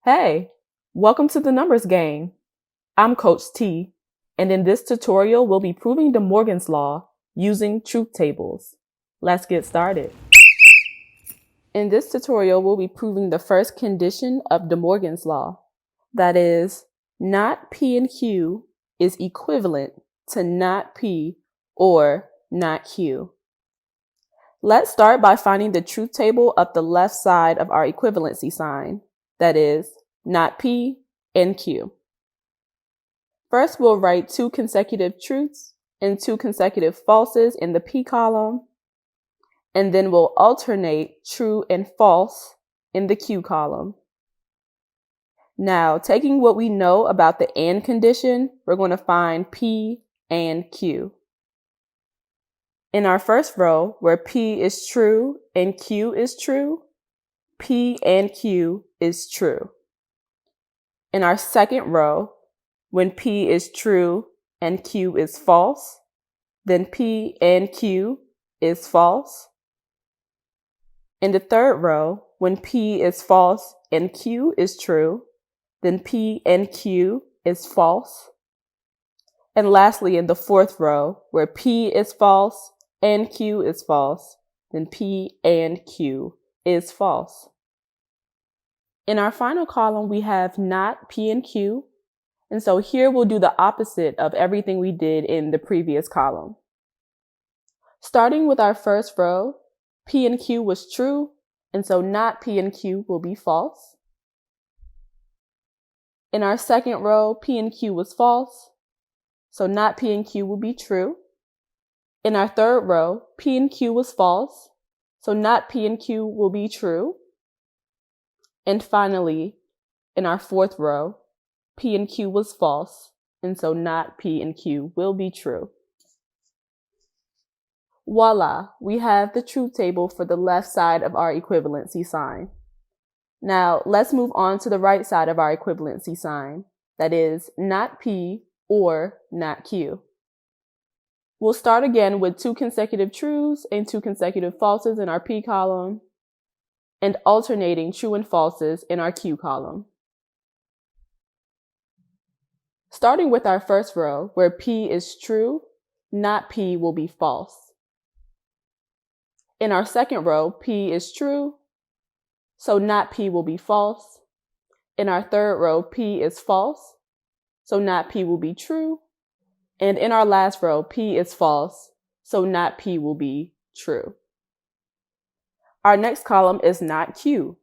Hey, welcome to the numbers game. I'm Coach T, and in this tutorial, we'll be proving DeMorgan's law using truth tables. Let's get started. In this tutorial, we'll be proving the first condition of DeMorgan's law. That is, not P and Q is equivalent to not P or not Q. Let's start by finding the truth table up the left side of our equivalency sign. That is, not P and Q. First, we'll write two consecutive truths and two consecutive falses in the P column, and then we'll alternate true and false in the Q column. Now, taking what we know about the AND condition, we're going to find P and Q. In our first row, where P is true and Q is true, P and Q is true. In our second row, when P is true and Q is false, then P and Q is false. In the third row, when P is false and Q is true, then P and Q is false. And lastly, in the fourth row, where P is false and Q is false, then P and Q is false. In our final column, we have not P and Q. And so here we'll do the opposite of everything we did in the previous column. Starting with our first row, P and Q was true, and so not P and Q will be false. In our second row, P and Q was false, so not P and Q will be true. In our third row, P and Q was false, so not P and Q will be true. And finally, in our fourth row, P and Q was false, and so not P and Q will be true. Voila, we have the truth table for the left side of our equivalency sign. Now, let's move on to the right side of our equivalency sign, that is, not P or not Q. We'll start again with two consecutive truths and two consecutive falses in our P column, and alternating true and falses in our Q column. Starting with our first row, where P is true, not P will be false. In our second row, P is true, so not P will be false. In our third row, P is false, so not P will be true. And in our last row, P is false, so not P will be true. Our next column is not Q.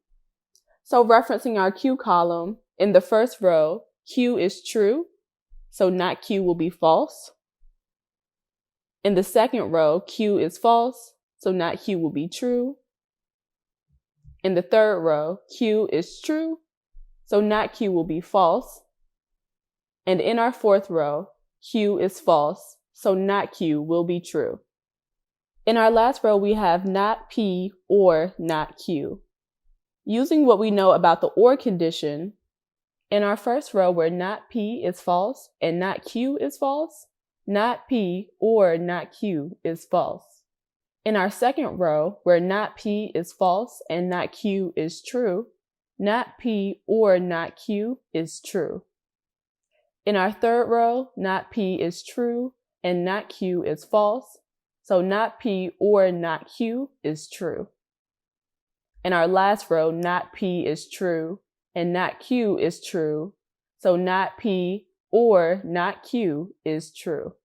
So referencing our Q column, in the first row, Q is true, so not Q will be false. In the second row, Q is false, so not Q will be true. In the third row, Q is true, so not Q will be false. And in our fourth row, Q is false, so not Q will be true. In our last row, we have not P or not Q. Using what we know about the OR condition, in our first row where not P is false and not Q is false, not P or not Q is false. In our second row where not P is false and not Q is true, not P or not Q is true. In our third row, not P is true and not Q is false, so not P or not Q is true. In our last row, not P is true and not Q is true, so not P or not Q is true.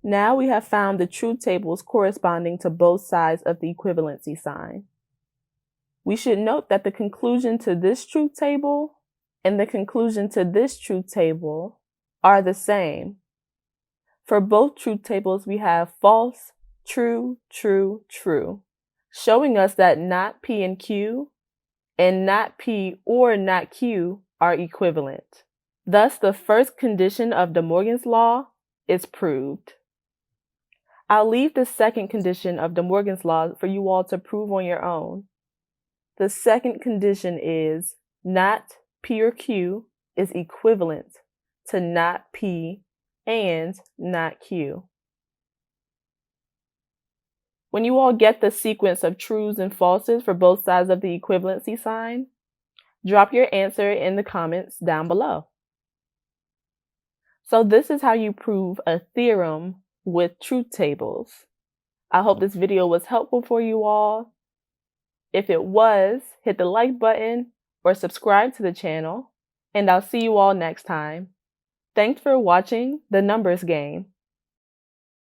Now we have found the truth tables corresponding to both sides of the equivalency sign. We should note that the conclusion to this truth table and the conclusion to this truth table are the same. For both truth tables, we have false, true, true, true, showing us that not P and Q and not P or not Q are equivalent. Thus, the first condition of DeMorgan's law is proved. I'll leave the second condition of DeMorgan's law for you all to prove on your own. The second condition is not P or Q is equivalent to not P and not Q. When you all get the sequence of trues and falses for both sides of the equivalency sign, drop your answer in the comments down below. So this is how you prove a theorem with truth tables. I hope this video was helpful for you all. If it was, hit the like button or subscribe to the channel, and I'll see you all next time. Thanks for watching The Numbers Game.